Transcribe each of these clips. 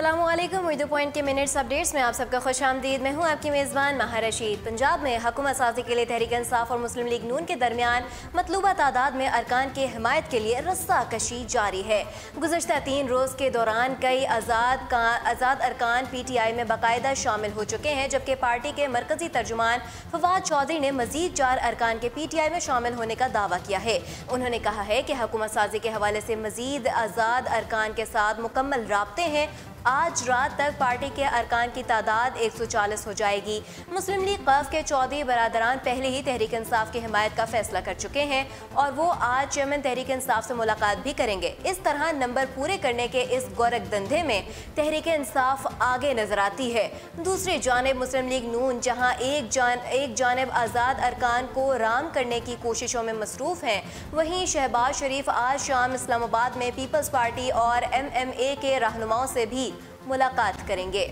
अस्सलामुअलैकुम। उर्दू पॉइंट के minutes updates में आप सबका खुशामदीद। मैं हूँ आपकी मेज़बान माहा रशीद। पंजाब में हुकूमत साजी के लिए तहरीक इंसाफ और मुस्लिम लीग नून के दरमियान मतलूबा तादाद में अरकान की हिमायत के लिए रस्सा कशी जारी है। गुज़श्ता 3 रोज़ के दौरान कई आज़ाद अरकान PTI में बाकायदा शामिल हो चुके हैं, जबकि पार्टी के मरकजी तर्जुमान फवाद चौधरी ने मजीद 4 अरकान के PTI में शामिल होने का दावा किया है। उन्होंने कहा है कि हुकूमत साजी के हवाले से मजीद आज़ाद अरकान के साथ मुकम्मल राब्ते हैं। आज रात तक पार्टी के अरकान की तादाद 140 हो जाएगी। मुस्लिम लीग क़फ़ के चौधरी बरादरान पहले ही तहरीक इंसाफ की हिमायत का फैसला कर चुके हैं और वो आज चेयरमैन तहरीक इंसाफ से मुलाकात भी करेंगे। इस तरह नंबर पूरे करने के इस गोरख धंधे में तहरीक इंसाफ आगे नजर आती है। दूसरी जानिब मुस्लिम लीग नून जहां एक जानिब आज़ाद अरकान को राम करने की कोशिशों में मसरूफ़ हैं, वहीं शहबाज शरीफ आज शाम इस्लामाबाद में पीपल्स पार्टी और MMA के रहनुमाओं से भी मुलाकात करेंगे।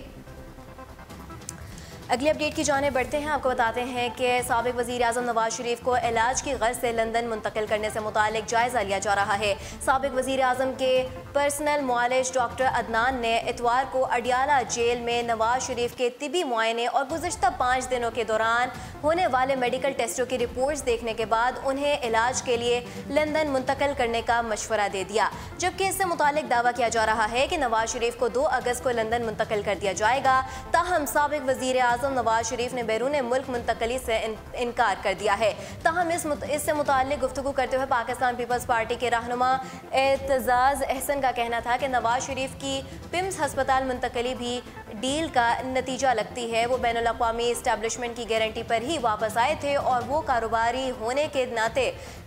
अगली अपडेट की जाने बढ़ते हैं। आपको बताते हैं कि साबिक वज़ीर आज़म नवाज शरीफ को इलाज की गर्ज से लंदन मुंतकिल करने से मुतालिक जायज़ा लिया जा रहा है। साबिक वज़ीर आज़म के पर्सनल मुआलिज डॉक्टर अदनान ने इतवार को अडियाला जेल में नवाज शरीफ के तिबी मुआयने और गुज़श्ता 5 दिनों के दौरान होने वाले मेडिकल टेस्टों की रिपोर्ट्स देखने के बाद उन्हें इलाज के लिए लंदन मुंतकिल करने का मशवरा दे दिया, जबकि इससे मुतालिक दावा किया जा रहा है कि नवाज शरीफ को 2 अगस्त को लंदन मुंतकिल कर दिया जाएगा। ताहम साबिक वज़ीर आज़म नवाज शरीफ ने बैरून मुल्क मुंतकली से इनकार कर दिया है। ताहम इससे मुताल्लिक गुफ्तगू करते हुए पाकिस्तान पीपल्स पार्टी के रहनुमा एतजाज़ अहसन का कहना था कि नवाज शरीफ की पिम्स हस्पताल मुंतकली भी डील का नतीजा लगती है। वो बैनुल अक़वामी इस्टेब्लिशमेंट की गारंटी पर ही वापस आए थे और वो कारोबारी होने के नाते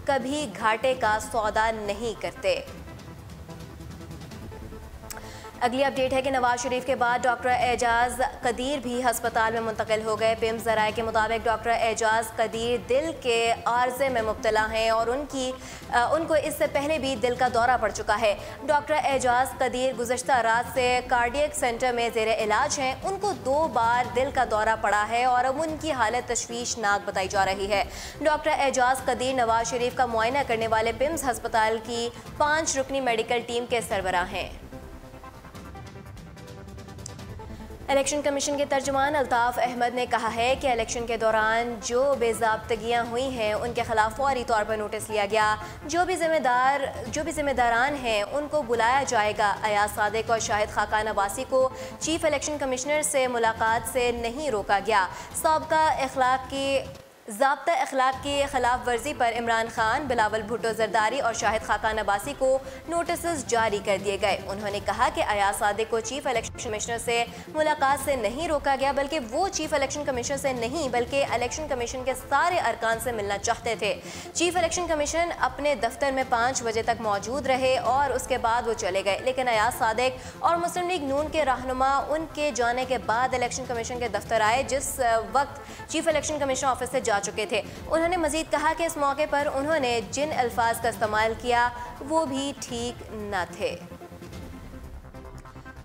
कभी घाटे का सौदा नहीं करते। अगली अपडेट है कि नवाज शरीफ के बाद डॉक्टर एजाज कदीर भी हस्पताल में मुंतकिल हो गए। पिम्स ज़राए के मुताबिक डॉक्टर एजाज कदीर दिल के आर्जे में मुब्तला हैं और उनको इससे पहले भी दिल का दौरा पड़ चुका है। डॉक्टर एजाज कदीर गुज़श्ता रात से कार्डियक सेंटर में ज़ेर इलाज हैं। उनको 2 बार दिल का दौरा पड़ा है और अब उनकी हालत तशवीशनाक बताई जा रही है। डॉक्टर एजाज कदीर नवाज शरीफ का मुआयना करने वाले पिम्स हस्पताल की 5 रुकनी मेडिकल टीम के सरबराह हैं। इलेक्शन कमीशन के तर्जुमान अल्ताफ़ अहमद ने कहा है कि इलेक्शन के दौरान जो बेज़ाब्तगियाँ हुई हैं उनके खिलाफ फौरी तौर पर नोटिस लिया गया। जो भी जिम्मेदारान हैं उनको बुलाया जाएगा। अयाज सादिक और शाहिद खाकान अब्बासी को चीफ इलेक्शन कमिश्नर से मुलाकात से नहीं रोका गया। ज़ाब्ता अखलाक की खिलाफ वर्जी पर इमरान खान, बिलावल भुट्टो जरदारी और शाहिद खाकान अब्बासी को नोटिस जारी कर दिए गए। उन्होंने कहा कि अयाज सादिक को चीफ इलेक्शन कमिश्नर से मुलाकात से नहीं रोका गया, बल्कि वो चीफ इलेक्शन कमिश्नर से नहीं बल्कि इलेक्शन कमीशन के सारे अरकान से मिलना चाहते थे। चीफ इलेक्शन कमीशन अपने दफ्तर में 5 बजे तक मौजूद रहे और उसके बाद वो चले गए, लेकिन अयाज सादिक और मुस्लिम लीग नून के रहनुमा उनके जाने के बाद इलेक्शन कमीशन के दफ्तर आए, जिस वक्त चीफ इलेक्शन कमीशन ऑफिस से जा चुके थे। उन्होंने मजीद कहा कि इस मौके पर उन्होंने जिन अल्फाज का इस्तेमाल किया वो भी ठीक न थे।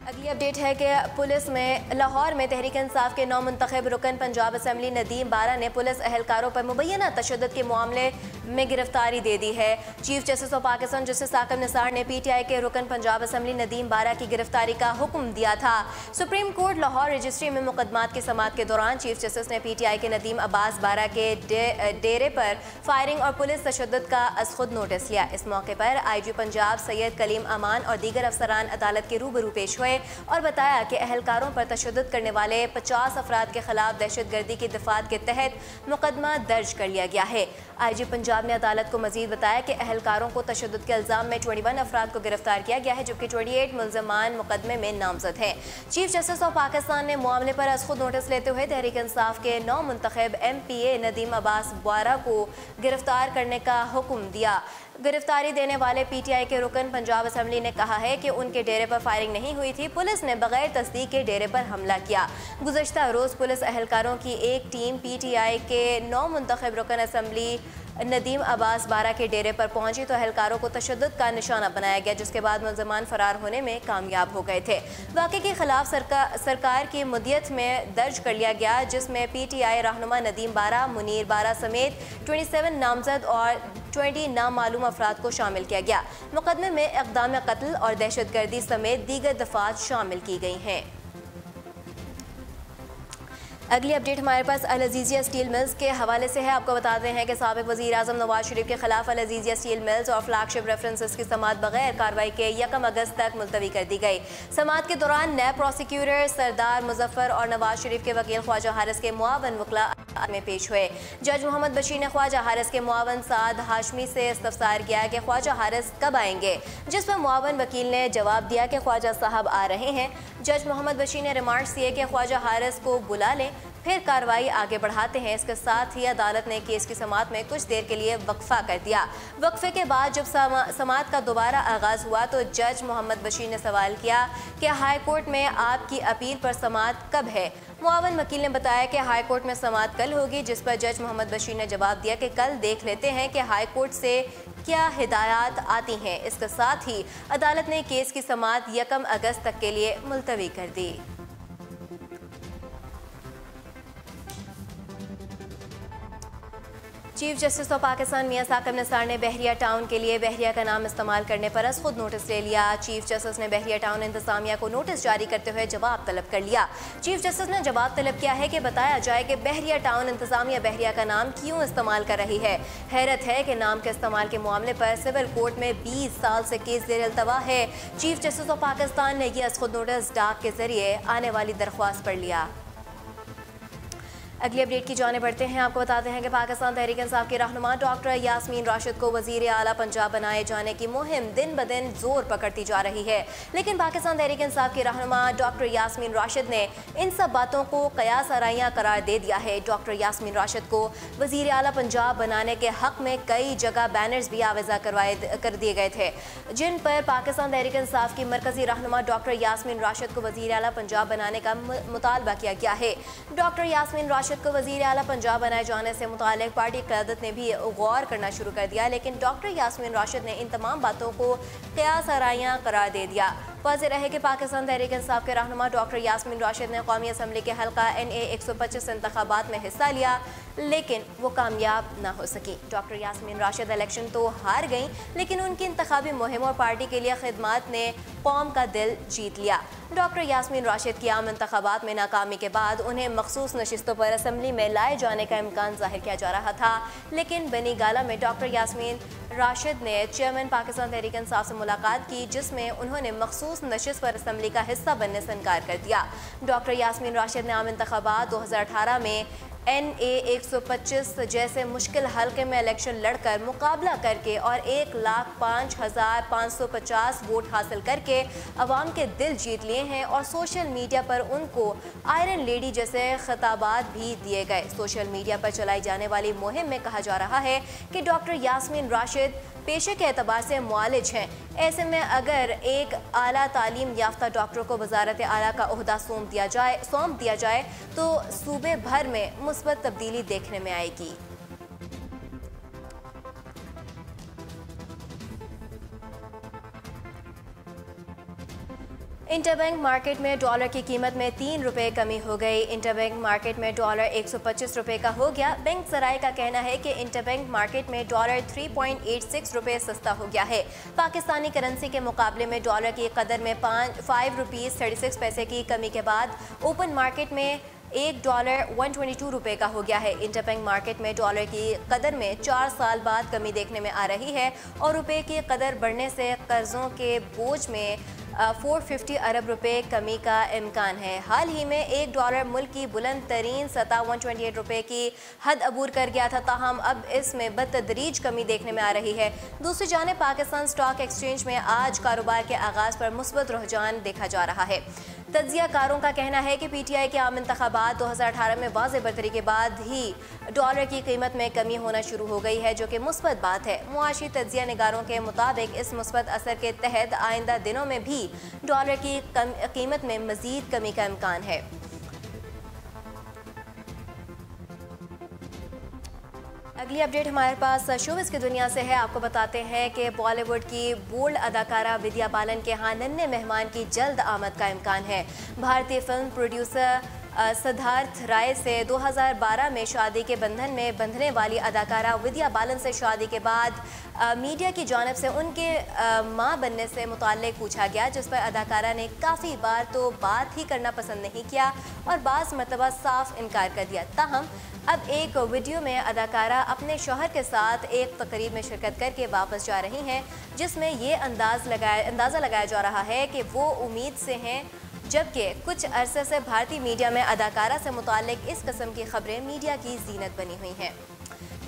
अगली अपडेट है कि पुलिस में लाहौर में तहरीक इंसाफ के नौमुंतखब रुकन पंजाब असम्बली नदीम बारा ने पुलिस एहलकारों पर मुबैना तशद्दुद के मामले में गिरफ्तारी दे दी है। Chief justice of Pakistan justice Saqib Nisar ने PTI के रुकन पंजाब असम्बली नदीम बारा की गिरफ्तारी का हुक्म दिया था। सुप्रीम कोर्ट लाहौर रजिस्ट्री में मुकदमात की समाअत के दौरान चीफ जस्टिस ने PTI के नदीम अब्बास बारा के डेरे पर फायरिंग और पुलिस तशद्दुद का अज खुद नोटिस लिया। इस मौके पर IG पंजाब सैयद कलीम अमान और दीगर अफसरान अदालत के रूबरू पेश हुए और बताया कि अहलकारों पर तशद्दुद करने वाले 50 अफराद के खिलाफ दहशतगर्दी की दफात के तहत मुकदमा दर्ज कर लिया गया है। IG पंजाब ने अदालत को मजीद बताया कि अहलकारों को तशद्दुद के इल्ज़ाम में 21 अफराद को गिरफ्तार किया गया है, जबकि 28 मुल्ज़मान मुकदमे में नामजद हैं। चीफ जस्टिस ऑफ पाकिस्तान ने मामले पर अज खुद नोटिस लेते हुए तहरीक इंसाफ के नौमुंतखब MPA नदीम अब्बास बारा को गिरफ्तार करने का हुक्म दिया। गिरफ्तारी देने वाले PTI के रुकन पंजाब असम्बली ने कहा है कि उनके डेरे पर फायरिंग नहीं हुई थी, पुलिस ने बगैर तस्दीक के डेरे पर हमला किया। गुज़श्ता रोज़ पुलिस एहलकारों की एक टीम PTI के नौमुंतखब रुकन असम्बली नदीम अब्बास बारा के डेरे पर पहुंची तो एहलकारों को तशद्दुद का निशाना बनाया गया, जिसके बाद मुल्ज़मान फरार होने में कामयाब हो गए थे। वाक़े के खिलाफ सरकार की मुद्दत में दर्ज कर लिया गया, जिसमें PTI रहनुमा नदीम बारा, मुनीर बारा समेत 27 नामजद और 20 नामालूम अफराद को शामिल किया गया। मुकदमे में इक़दाम कत्ल और दहशतगर्दी समेत दीगर दफात शामिल की गई हैं। अगली अपडेट हमारे पास अल अज़ीज़िया स्टील मिल्स के हवाले से है। आपको बताते हैं कि साबिक़ वज़ीर आज़म नवाज शरीफ के खिलाफ अल अज़ीज़िया स्टील मिल्स और फ्लैगशिप रेफरेंसेस की समाअत बगैर कार्रवाई के 1 अगस्त तक मुलतवी कर दी गई। समाअत के दौरान नैब प्रोसिक्यूटर सरदार मुजफ्फर और नवाज शरीफ के वकील ख्वाजा हारिस के मुआवन वकला में पेश हुए। जज मोहम्मद बशीर ने ख्वाजा हारिस के मुआवन साद हाशमी से इस्तफसार किया कि ख्वाजा हारिस कब आएंगे, जिस पर मुआवन वकील ने जवाब दिया कि ख्वाजा साहब आ रहे हैं। जज मोहम्मद बशीर ने रिमार्क्स दिए कि ख्वाजा हारिस को बुला लें, फिर कार्रवाई आगे बढ़ाते हैं। इसके साथ ही अदालत ने केस की समाअत में कुछ देर के लिए वक्फा कर दिया। वक्फे के बाद जब समाअत का दोबारा आगाज हुआ तो जज मोहम्मद बशीर ने सवाल किया कि हाई कोर्ट में आपकी अपील पर समाअत कब है। मुआवन वकील ने बताया कि हाई कोर्ट में समाअत कल होगी, जिस पर जज मोहम्मद बशीर ने जवाब दिया कि कल देख लेते हैं कि हाई कोर्ट से क्या हिदायत आती हैं। इसके साथ ही अदालत ने केस की समाअत 1 अगस्त तक के लिए मुलतवी कर दी। चीफ जस्टिस ऑफ पाकिस्तान मियां साकिब निसार ने बहरिया टाउन के लिए बहरिया का नाम इस्तेमाल करने पर खुद नोटिस ले लिया। चीफ जस्टिस ने बहरिया टाउन इंतजामिया को नोटिस जारी करते हुए जवाब तलब कर लिया। चीफ जस्टिस ने जवाब तलब किया है कि बताया जाए कि बहरिया टाउन इंतजामिया बहरिया का नाम क्यों इस्तेमाल कर रही है। हैरत है कि नाम के इस्तेमाल के मामले पर सिविल कोर्ट में 20 साल से केस ज़ेर अल्तवा है। चीफ जस्टिस ऑफ पाकिस्तान ने यह खुद नोटिस डाक के जरिए आने वाली दरख्वास्त पर लिया। अगली अपडेट की जाने बढ़ते हैं। आपको बताते हैं कि पाकिस्तान तहरीक इंसाफ की रहनुमा डॉक्टर यास्मीन राशिद को वज़ीर आला पंजाब बनाए जाने की मुहिम दिन ब दिन जोर पकड़ती जा रही है, लेकिन पाकिस्तान तहरीक इंसाफ की रहनुमा डॉक्टर यास्मीन राशिद ने इन सब बातों को कयास आराइयाँ करार दे दिया है। डॉक्टर यास्मीन राशिद को वज़ीर आला पंजाब बनाने के हक़ में कई जगह बैनर्स भी आवेज़ा कर दिए गए थे, जिन पर पाकिस्तान तहरीक इंसाफ की मरकज़ी रहनुमा डॉक्टर यास्मीन राशिद को वज़ीर आला पंजाब बनाने का मुतालबा किया गया है। डॉक्टर यास्मीन राशिद को वज़ीर आला पंजाब बनाए जाने से मुताल्लिक़ पार्टी क़यादत ने भी गौर करना शुरू कर दिया, लेकिन डॉक्टर यास्मीन राशिद ने इन तमाम बातों को क़यास आराइयाँ करार दे दिया। वाज़ेह रहे कि पाकिस्तान तहरीक इंसाफ के रहनुमा डॉक्टर यास्मीन राशिद ने कौमी असम्बली के हल्का NA 125 इंतखाबात में हिस्सा लिया, लेकिन वो कामयाब ना हो सकी। डॉक्टर यास्मीन राशिद इलेक्शन तो हार गई, लेकिन उनकी इंतखाबी मुहिम और पार्टी के लिए खिदमात ने कौम का दिल जीत लिया। डॉक्टर यास्मीन राशिद की आम इंतखाबात में नाकामी के बाद उन्हें मखसूस नशिस्तों पर असम्बली में लाए जाने का इम्कान जाहिर किया जा रहा था, लेकिन बनी गाला में डॉक्टर यास्मीन राशिद ने चेयरमैन पाकिस्तान तहरीक इंसाफ से मुलाकात की, जिसमें उन्होंने मखसूस नशिस्त पर असम्बली का हिस्सा बनने से इनकार कर दिया। डॉक्टर यास्मीन राशिद ने आम इंतखाबात 2018 में NA 125 जैसे मुश्किल हल्के में इलेक्शन लड़कर मुकाबला करके और 1,05,550 वोट हासिल करके अवाम के दिल जीत लिए हैं और सोशल मीडिया पर उनको आयरन लेडी जैसे खिताबात भी दिए गए। सोशल मीडिया पर चलाई जाने वाली मुहिम में कहा जा रहा है कि डॉक्टर यास्मीन राशिद पेशे के एतबार से मुआलिज हैं। ऐसे में अगर एक आला तालीम याफ्ता डॉक्टर को वजारत आला का ओहदा सौंप दिया जाए तो सूबे भर में मुस्बत तब्दीली देखने में आएगी। इंटरबैंक मार्केट में डॉलर की कीमत में 3 रुपये कमी हो गई। इंटरबैंक मार्केट में डॉलर 125 रुपये का हो गया। बैंक सराय का कहना है कि इंटरबैंक मार्केट में डॉलर 3.86 रुपये सस्ता हो गया है। पाकिस्तानी करेंसी के मुकाबले में डॉलर की कदर में 5 रुपीज़ 36 पैसे की कमी के बाद ओपन मार्केट में $1 122 रुपये का हो गया है। इंटरबैंक मार्केट में डॉलर की कदर में 4 साल बाद कमी देखने में आ रही है और रुपये की कदर बढ़ने से कर्जों के बोझ में 450 अरब रुपए कमी का इम्कान है। हाल ही में $1 मुल्क की बुलंद तरीन सतह 128 रुपये की हद अबूर कर गया था, ताहम अब इसमें बतदरीज कमी देखने में आ रही है। दूसरी जानिब पाकिस्तान स्टॉक एक्सचेंज में आज कारोबार के आगाज़ पर मुस्बत रुझान देखा जा रहा है। तज्जियाकारों का कहना है कि PTI के आम इंतखाबात 2018 में वाज़ेह बरतरी के बाद ही डॉलर की कीमत में कमी होना शुरू हो गई है, जो कि मुस्बत बात है। मुआशी तज्जिया निगारों के मुताबिक इस मुस्बत असर के तहत आइंदा दिनों में भी डॉलर की कीमत में मज़ीद कमी का इम्कान है। अगली अपडेट हमारे पास शोबिज़ की दुनिया से है। आपको बताते हैं कि बॉलीवुड की बोल्ड अदाकारा विद्या बालन के यहाँ नन्हे मेहमान की जल्द आमद का इम्कान है। भारतीय फिल्म प्रोड्यूसर सिद्धार्थ राय से 2012 में शादी के बंधन में बंधने वाली अदाकारा विद्या बालन से शादी के बाद मीडिया की जानिब से उनके मां बनने से मुताल्लिक पूछा गया, जिस पर अदाकारा ने काफ़ी बार तो बात ही करना पसंद नहीं किया और बाज़ मरतबा साफ इनकार कर दिया। ताहम अब एक वीडियो में अदाकारा अपने शौहर के साथ एक तकरीब में शिरकत करके वापस जा रही हैं, जिसमें ये अंदाज़ा लगाया जा रहा है कि वो उम्मीद से हैं, जबकि कुछ अरसे से भारतीय मीडिया में अदाकारा से मुताल्लिक इस किस्म की खबरें मीडिया की जीनत बनी हुई हैं।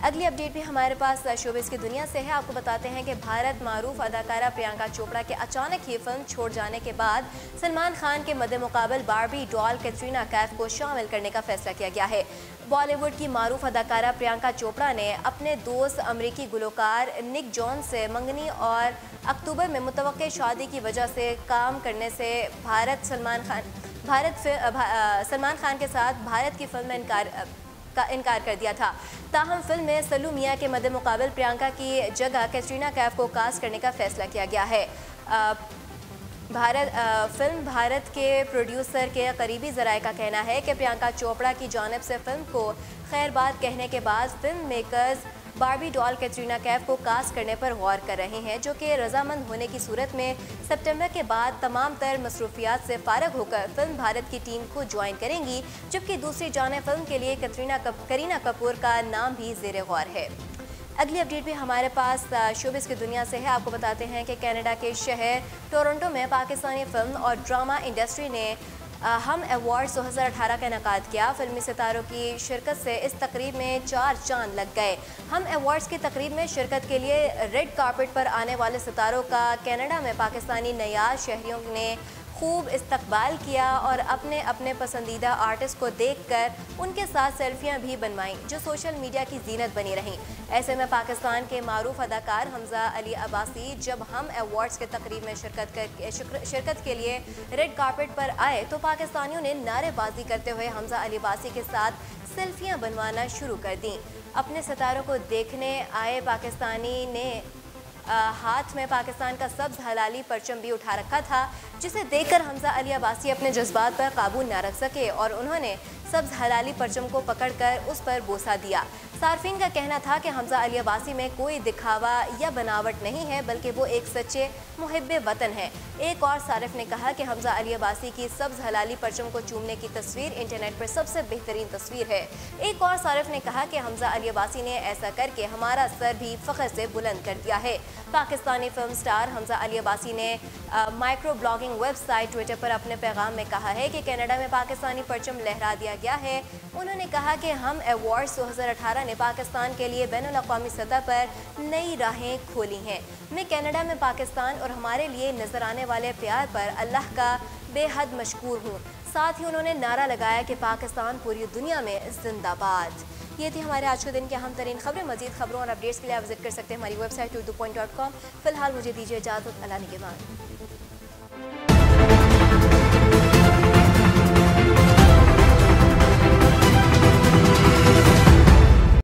अगली अपडेट भी हमारे पास शोबिज़ की दुनिया से है। आपको बताते हैं कि भारत मारूफ अदाकारा प्रियंका चोपड़ा के अचानक ही फिल्म छोड़ जाने के बाद सलमान खान के मद्दे मुकाबल बारबी डॉल कैटरीना कैफ को शामिल करने का फैसला किया गया है। बॉलीवुड की मारूफ अदाकारा प्रियंका चोपड़ा ने अपने दोस्त अमरीकी गुलकार निक जॉन से मंगनी और अक्टूबर में मुतवक्के शादी की वजह से काम करने से सलमान खान के साथ भारत की फिल्म में इनकार कर दिया था। ताहम फिल्म में सल्लू मियां के मद्दे मुकाबल प्रियंका की जगह कैटरीना कैफ को कास्ट करने का फैसला किया गया है। फिल्म भारत के प्रोड्यूसर के करीबी ज़राए का कहना है कि प्रियंका चोपड़ा की जानिब से फिल्म को खैरबाद कहने के बाद film makers Barbie doll Katrina Kaif को कास्ट करने पर गौर कर रहे हैं, जो कि रजामंद होने की सूरत में सितंबर के बाद तमाम तर मसरूफियात से फारग होकर फिल्म भारत की टीम को ज्वाइन करेंगी, जबकि दूसरी जानिब फिल्म के लिए करीना कपूर का नाम भी ज़ेर गौर है। अगली अपडेट भी हमारे पास शोबिज़ की दुनिया से है। आपको बताते हैं कि कनाडा के शहर टोरंटो में पाकिस्तानी फिल्म और ड्रामा इंडस्ट्री ने हम अवार्ड्स 2018 का इनेकाद किया। फिल्मी सितारों की शिरकत से इस तकरीब में 4 चांद लग गए। हम अवार्ड्स की तकरीब में शिरकत के लिए रेड कार्पेट पर आने वाले सितारों का कनाडा में पाकिस्तानी नयाज शहरियों ने खूब इस्तकबाल किया और अपने अपने पसंदीदा आर्टिस्ट को देखकर उनके साथ सेल्फियां भी बनवाईं, जो सोशल मीडिया की जीनत बनी रहीं। ऐसे में पाकिस्तान के मारूफ अदाकार हमजा अली अब्बासी जब हम अवार्ड्स के तकरीब में शिरकत के लिए रेड कार्पेट पर आए तो पाकिस्तानियों ने नारेबाजी करते हुए हमजा अली अब्बासी के साथ सेल्फियां बनवाना शुरू कर दी। अपने सितारों को देखने आए पाकिस्तानी ने हाथ में पाकिस्तान का सब्ज़ हलाली परचम भी उठा रखा था, जिसे देखकर हमजा अली अब्बासी अपने जज्बात पर काबू न रख सके और उन्होंने सब्ज़ हलाली परचम को पकड़कर उस पर बोसा दिया। सार्फिन का कहना था कि हमजा अली अब्बासी में कोई दिखावा या बनावट नहीं है, बल्कि वो एक सच्चे मुहिब्बे वतन है। एक और सारिफ ने कहा कि हमजा अली अब्बासी की सब्ज़ हलाली परचम को चूमने की तस्वीर इंटरनेट पर सबसे बेहतरीन तस्वीर है। एक और सारिफ ने कहा कि हमजा अली अब्बासी ने ऐसा करके हमारा सर भी फ़ख्र से बुलंद कर दिया है। पाकिस्तानी फिल्म स्टार हमजा अली अब्बासी ने माइक्रो ब्लॉगिंग वेबसाइट ट्विटर पर अपने पैगाम में कहा है कि कनाडा में पाकिस्तानी परचम लहरा दिया गया है। उन्होंने कहा कि हम अवार्ड्स 2018 ने पाकिस्तान के लिए बैनुल अक़वामी सतह पर नई राहें खोली हैं। मैं कनाडा में पाकिस्तान और हमारे लिए नजर आने वाले प्यार पर अल्लाह का बेहद मशकूर हूँ। साथ ही उन्होंने नारा लगाया कि पाकिस्तान पूरी दुनिया में जिंदाबाद। ये थी हमारे आज के दिन की अहम तरीन खबरें। मजीद खबरों और अपडेट्स के लिए आप विजिट कर सकते हैं हमारी वेबसाइट urdu.com। फिलहाल मुझे दीजिए इजाज़त। अल्लाह निगहबान।